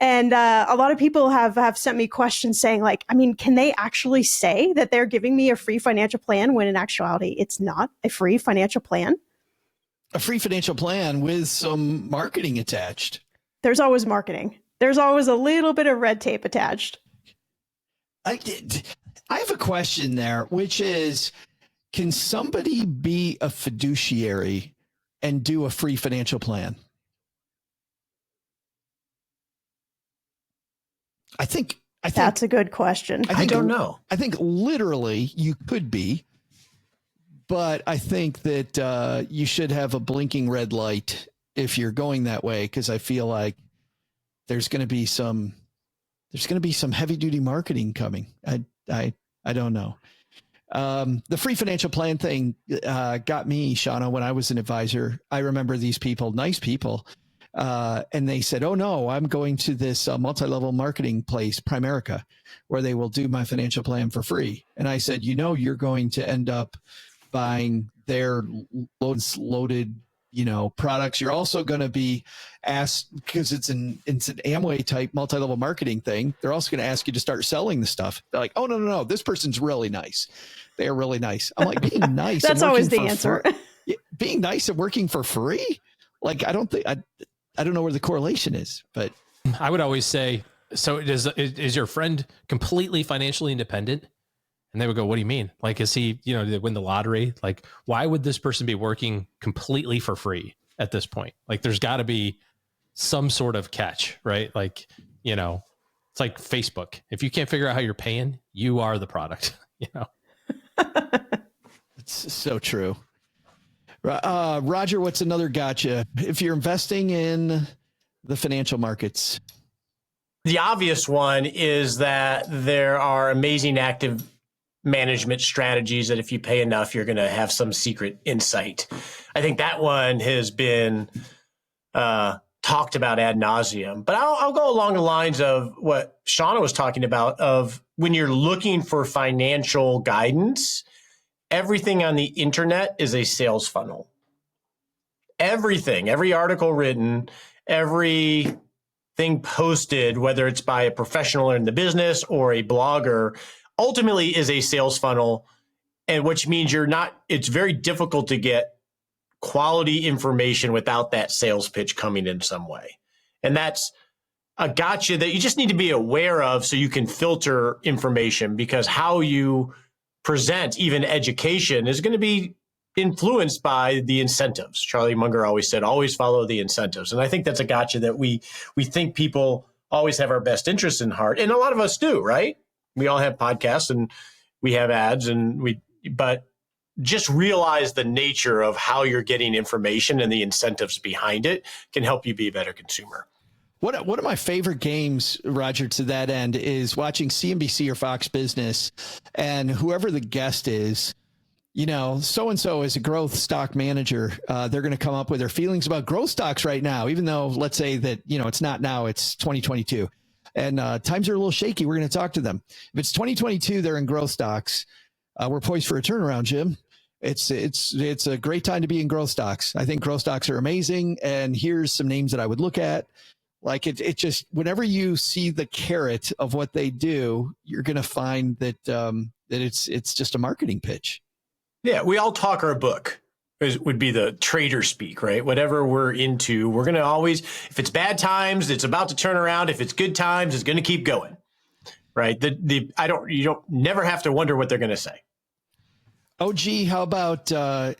And a lot of people have sent me questions saying like, I mean, can they actually say that they're giving me a free financial plan when in actuality it's not a free financial plan? A free financial plan with some marketing attached. There's always marketing. There's always a little bit of red tape attached. I have a question there, which is, Can somebody be a fiduciary and do a free financial plan? I think That's a good question. I don't know. I think literally you could be, but I think that you should have a blinking red light if you're going that way, because I feel like there's going to be some heavy duty marketing coming. I don't know. The free financial plan thing got me, Shannah, when I was an advisor. I remember these people, nice people, and they said, "Oh no, I'm going to this multi-level marketing place, Primerica, where they will do my financial plan for free." And I said, "You're going to end up buying their loaded, products. You're also going to be asked, because it's an Amway type multi-level marketing thing. They're also going to ask you to start selling the stuff." They're like, "Oh no, this person's really nice. They are really nice." I'm like, being nice. That's always the answer. Being nice and working for free. Like, I don't know where the correlation is, but I would always say, so is your friend completely financially independent? And they would go, "What do you mean? Like, is he, did they win the lottery? Like, why would this person be working completely for free at this point? Like, there's got to be some sort of catch, right? Like, it's like Facebook. If you can't figure out how you're paying, you are the product, It's so true. Roger, what's another gotcha? If you're investing in the financial markets. The obvious one is that there are amazing active management strategies that if you pay enough, you're going to have some secret insight. I think that one has been talked about ad nauseum, but I'll go along the lines of what Shannah was talking about, of when you're looking for financial guidance, everything on the internet is a sales funnel. Everything, every article written, everything posted, whether it's by a professional in the business or a blogger, ultimately is a sales funnel, and which means it's very difficult to get quality information without that sales pitch coming in some way. And that's a gotcha that you just need to be aware of so you can filter information, because how you present even education is going to be influenced by the incentives. Charlie Munger always said, always follow the incentives. And I think that's a gotcha that we think people always have our best interests in heart. And a lot of us do, right? We all have podcasts and we have ads, but just realize the nature of how you're getting information and the incentives behind it can help you be a better consumer. One of my favorite games, Roger, to that end, is watching CNBC or Fox Business, and whoever the guest is, so-and-so is a growth stock manager. They're going to come up with their feelings about growth stocks right now, even though, let's say that, it's not now, it's 2022. And times are a little shaky. We're going to talk to them. If it's 2022, they're in growth stocks. We're poised for a turnaround, Jim. It's a great time to be in growth stocks. I think growth stocks are amazing. And here's some names that I would look at. Like it just, whenever you see the carrot of what they do, you're going to find that it's just a marketing pitch. Yeah, we all talk our book. Would be the trader speak, right? Whatever we're into, we're going to always, if it's bad times, it's about to turn around. If it's good times, it's going to keep going, right? You don't never have to wonder what they're going to say. Oh, gee, how about a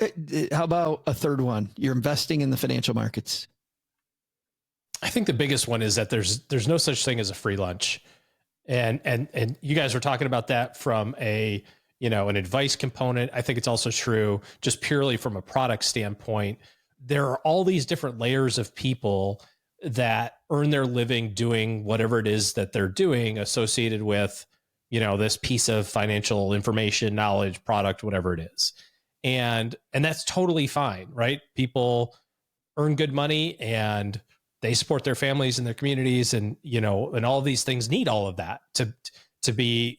third one? You're investing in the financial markets. I think the biggest one is that there's no such thing as a free lunch. And you guys were talking about that from an advice component. I think it's also true just purely from a product standpoint. There are all these different layers of people that earn their living doing whatever it is that they're doing associated with, this piece of financial information, knowledge, product, whatever it is. And that's totally fine, right? People earn good money and they support their families and their communities, and and all of these things need all of that to be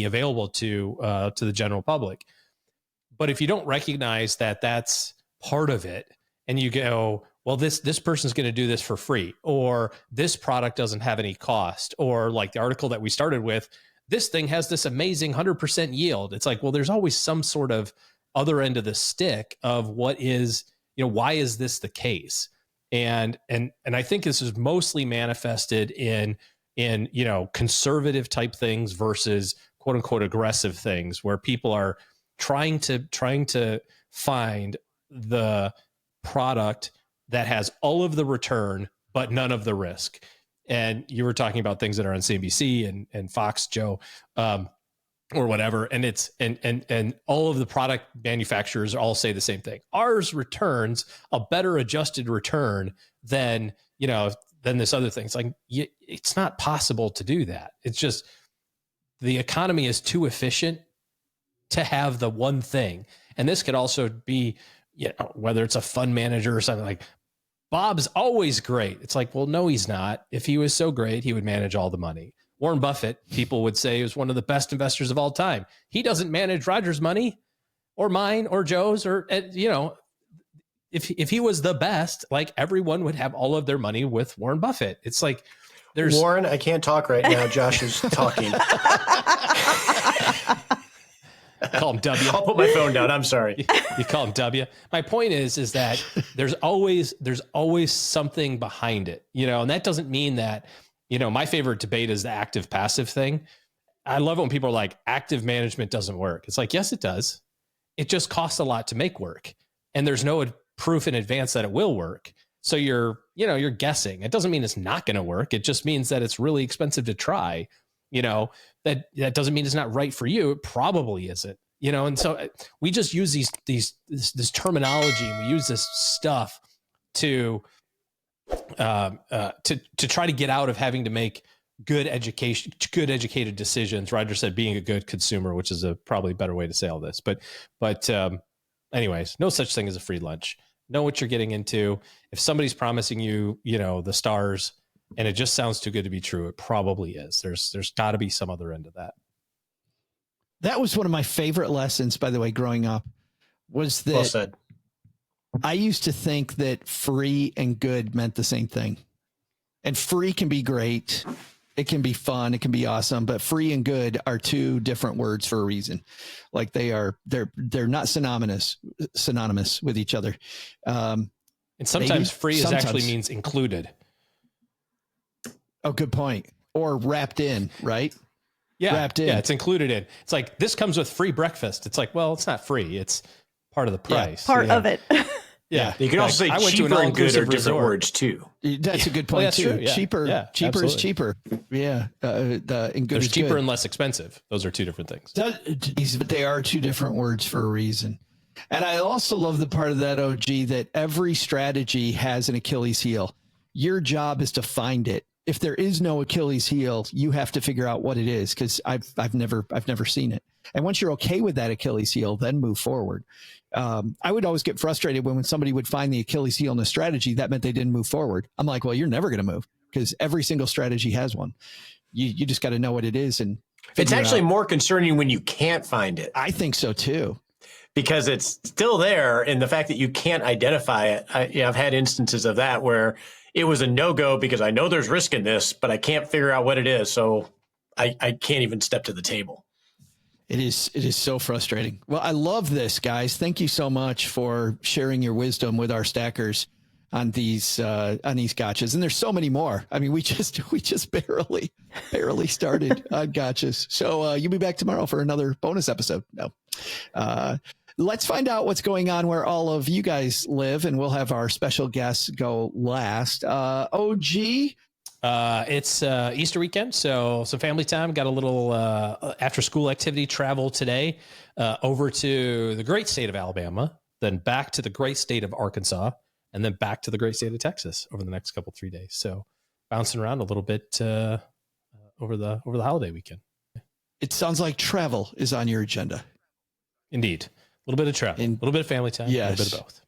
available to the general public. But if you don't recognize that that's part of it, and you go, well, this person's going to do this for free, or this product doesn't have any cost, or like the article that we started with, this thing has this amazing 100% yield. It's like, well, there's always some sort of other end of the stick of what is, why is this the case? And I think this is mostly manifested in conservative type things versus quote unquote aggressive things, where people are trying to find the product that has all of the return but none of the risk. And you were talking about things that are on CNBC and Fox, Joe, or whatever. And it's and all of the product manufacturers all say the same thing. Ours returns a better adjusted return than this other thing. It's like, it's not possible to do that. It's just the economy is too efficient to have the one thing. And this could also be, whether it's a fund manager or something, like Bob's always great. It's like, well, no, he's not. If he was so great, he would manage all the money. Warren Buffett, people would say, is one of the best investors of all time. He doesn't manage Roger's money or mine or Joe's, or, if he was the best, like, everyone would have all of their money with Warren Buffett. It's like, there's Warren, I can't talk right now. Josh is talking. Call him W. I'll put my phone down. I'm sorry. You call him W. My point is that there's always something behind it, and that doesn't mean that, my favorite debate is the active passive thing. I love it when people are like, active management doesn't work. It's like, yes, it does. It just costs a lot to make work. And there's no proof in advance that it will work. So you're guessing. It doesn't mean it's not going to work. It just means that it's really expensive to try. That doesn't mean it's not right for you. It probably isn't. And so we just use this terminology, and we use this stuff to try to get out of having to make good educated decisions. Roger said being a good consumer, which is probably a better way to say all this. But anyways, no such thing as a free lunch. Know what you're getting into. If somebody's promising you, the stars, and it just sounds too good to be true, it probably is. There's got to be some other end of that. That was one of my favorite lessons, by the way, growing up, was that Well said. I used to think that free and good meant the same thing. And free can be great. It can be fun. It can be awesome. But free and good are two different words for a reason. Like they're not synonymous with each other. And sometimes free actually means included. Oh, good point. Or wrapped in, right? Yeah. Wrapped in. Yeah, it's included in. It's like, this comes with free breakfast. It's like, well, it's not free. It's part of the price. Yeah, part of it. Yeah. You can also say cheaper and good are different words too. That's a good point that's too. True, yeah. Cheaper absolutely. is cheaper. Yeah. And good There's is cheaper good. and less expensive. Those are two different things. But they are two different words for a reason. And I also love the part of that, OG, that every strategy has an Achilles heel. Your job is to find it. If there is no Achilles heel, you have to figure out what it is, because I've never seen it. And once you're okay with that Achilles heel, then move forward. I would always get frustrated when somebody would find the Achilles heel in a strategy. That meant they didn't move forward. I'm like, well, you're never going to move, because every single strategy has one. You just got to know what it is. And it's actually more concerning when you can't find it. I think so too. Because it's still there, and the fact that you can't identify it. I've had instances of that where it was a no-go because I know there's risk in this, but I can't figure out what it is. So I can't even step to the table. It is so frustrating. Well, I love this, guys. Thank you so much for sharing your wisdom with our stackers on these gotchas. And there's so many more. I mean, we just barely started on gotchas. So you'll be back tomorrow for another bonus episode. No. Let's find out what's going on where all of you guys live, and we'll have our special guests go last. OG? It's Easter weekend, so some family time. Got a little after-school activity travel today over to the great state of Alabama, then back to the great state of Arkansas, and then back to the great state of Texas over the next 3 days. So bouncing around a little bit over the holiday weekend. It sounds like travel is on your agenda. Indeed. A little bit of travel, a little bit of family time, yes. A little bit of both.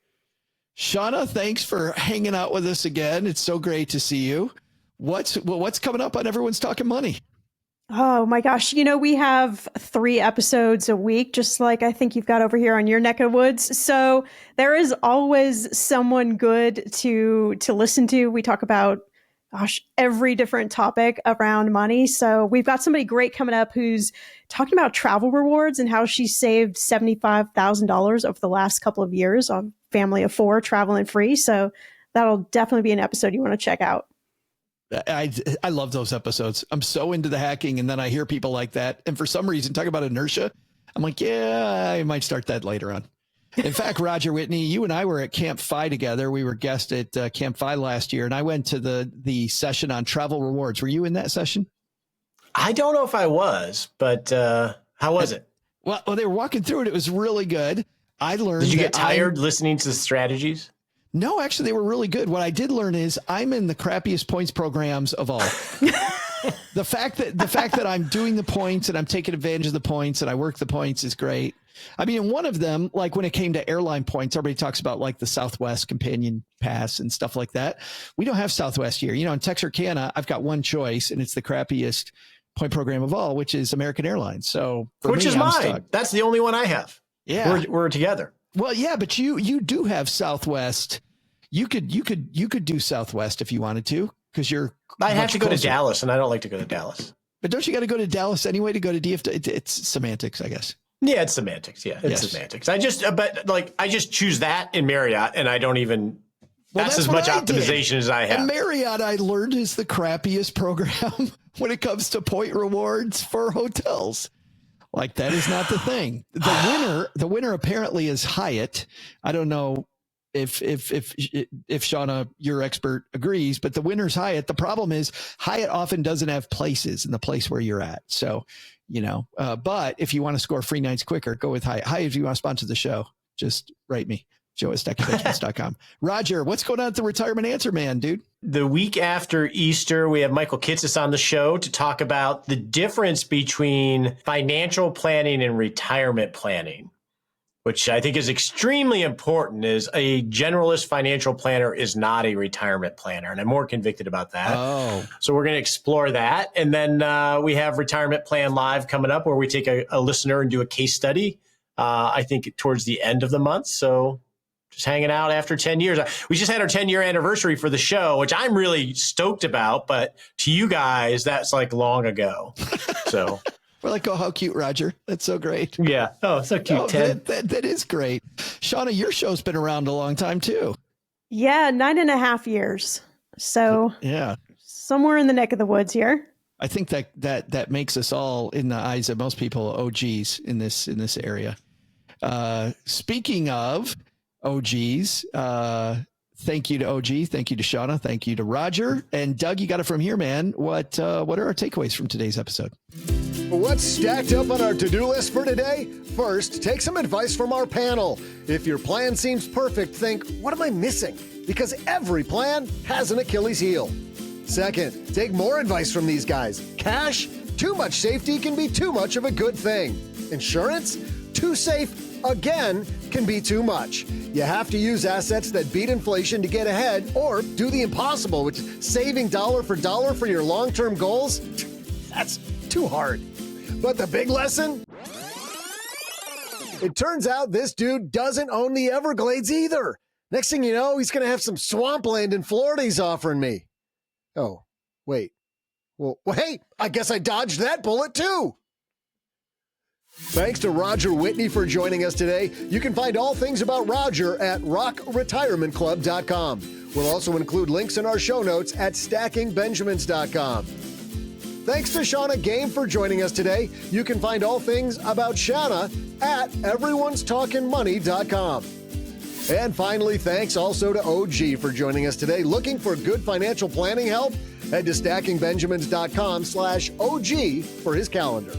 Shannah, thanks for hanging out with us again. It's so great to see you. What's coming up on Everyone's Talking Money? Oh my gosh. We have 3 episodes a week, just like I think you've got over here on your neck of woods. So there is always someone good to listen to. We talk about, every different topic around money. So we've got somebody great coming up who's talking about travel rewards and how she saved $75,000 over the last couple of years on family of 4 traveling free. So that'll definitely be an episode you want to check out. I love those episodes. I'm so into the hacking, and then I hear people like that. And for some reason, talk about inertia. I'm like, yeah, I might start that later on. In fact, Roger Whitney, you and I were at Camp Phi together. We were guests at Camp Phi last year, and I went to the session on travel rewards. Were you in that session? I don't know if I was, but how was it? Well, they were walking through it. It was really good. I learned. Did you get tired listening to the strategies? No, actually, they were really good. What I did learn is I'm in the crappiest points programs of all. The fact that I'm doing the points and I'm taking advantage of the points and I work the points is great. I mean, one of them, like when it came to airline points, everybody talks about like the Southwest Companion Pass and stuff like that. We don't have Southwest here. You know, in Texarkana, I've got one choice, and it's the crappiest point program of all, which is American Airlines. So, which is mine. Stuck. That's the only one I have. Yeah, we're together. Well, yeah, but you do have Southwest. You could do Southwest if you wanted to, because you're. I have to go to Dallas, and I don't like to go to Dallas. But don't you got to go to Dallas anyway to go to DFW? It's semantics, I guess. Yeah, it's semantics. Yeah, it's semantics. I just choose that in Marriott, and I don't even. Well, that's as much optimization as I have. And Marriott, I learned, is the crappiest program when it comes to point rewards for hotels. Like, that is not the thing. The winner apparently is Hyatt. I don't know if Shannah, your expert, agrees, but the winner's Hyatt. The problem is Hyatt often doesn't have places in the place where you're at. So, but if you want to score free nights quicker, go with Hyatt. Hyatt, if you want to sponsor the show, just write me, joe@stackingbenjamins.com. Roger, what's going on at the Retirement Answer Man, dude? The week after Easter, we have Michael Kitces on the show to talk about the difference between financial planning and retirement planning, which I think is extremely important. Is a generalist financial planner is not a retirement planner, and I'm more convicted about that. Oh. So we're going to explore that. And then we have Retirement Plan Live coming up, where we take a listener and do a case study, I think towards the end of the month. So just hanging out after 10 years. We just had our 10-year anniversary for the show, which I'm really stoked about. But to you guys, that's like long ago. So we're like, oh, how cute, Roger. That's so great. Yeah. Oh, so cute, Ted. That is great. Shannah, your show's been around a long time, too. Yeah, 9.5 years. So yeah, somewhere in the neck of the woods here. I think that makes us all, in the eyes of most people, OGs in this area. Speaking of OGs, thank you to OG, thank you to Shannah, thank you to Roger, and Doug. You got it from here, man. What are our takeaways from today's episode? What's stacked up on our to-do list for today? First, take some advice from our panel. If your plan seems perfect, think, what am I missing? Because every plan has an Achilles heel. Second, take more advice from these guys. Cash, too much safety can be too much of a good thing. Insurance, too safe, again, can be too much. You have to use assets that beat inflation to get ahead, or do the impossible, which is saving dollar for dollar for your long-term goals. That's too hard. But the big lesson? It turns out this dude doesn't own the Everglades either. Next thing you know, he's going to have some swampland in Florida he's offering me. Oh, wait. Well, hey, I guess I dodged that bullet too. Thanks to Roger Whitney for joining us today. You can find all things about Roger at rockretirementclub.com. We'll also include links in our show notes at stackingbenjamins.com. Thanks to Shannah Game for joining us today. You can find all things about Shannah at everyone'stalkingmoney.com. And finally, thanks also to OG for joining us today. Looking for good financial planning help? Head to stackingbenjamins.com/OG for his calendar.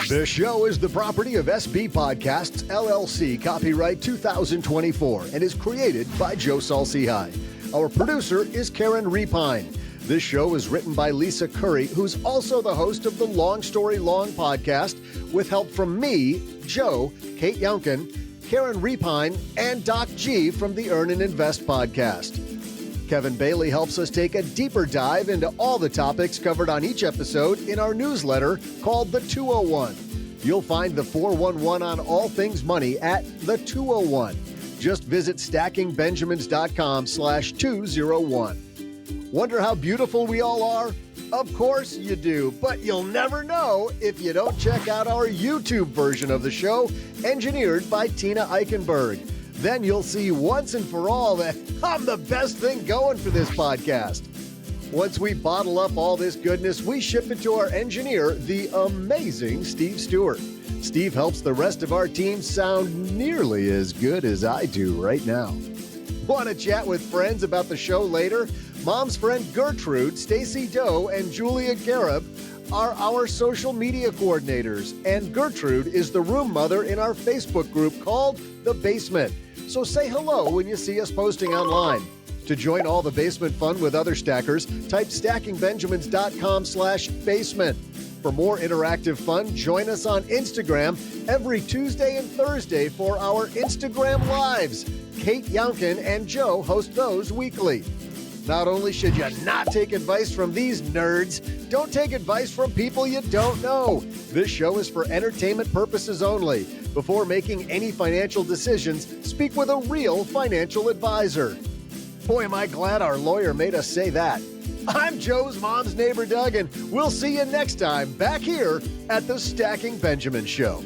This show is the property of SB Podcasts, LLC, copyright 2024, and is created by Joe Saul-Sehy. Our producer is Karen Repine. This show is written by Lisa Curry, who's also the host of the Long Story Long podcast, with help from me, Joe, Kate Younkin, Karen Repine, and Doc G from the Earn and Invest podcast. Kevin Bailey helps us take a deeper dive into all the topics covered on each episode in our newsletter called The 201. You'll find the 411 on all things money at The 201. Just visit stackingbenjamins.com/201. Wonder how beautiful we all are? Of course you do, but you'll never know if you don't check out our YouTube version of the show, engineered by Tina Eichenberg. Then you'll see once and for all that I'm the best thing going for this podcast. Once we bottle up all this goodness, we ship it to our engineer, the amazing Steve Stewart. Steve helps the rest of our team sound nearly as good as I do right now. Want to chat with friends about the show later? Mom's friend Gertrude, Stacy Doe, and Julia Garib are our social media coordinators, and Gertrude is the room mother in our Facebook group called The Basement. So say hello when you see us posting online. To join all the basement fun with other stackers, type stackingbenjamins.com/basement. For more interactive fun, join us on Instagram every Tuesday and Thursday for our Instagram Lives. Kate Younkin and Joe host those weekly. Not only should you not take advice from these nerds, don't take advice from people you don't know. This show is for entertainment purposes only. Before making any financial decisions, speak with a real financial advisor. Boy, am I glad our lawyer made us say that. I'm Joe's mom's neighbor, Doug, and we'll see you next time back here at the Stacking Benjamin Show.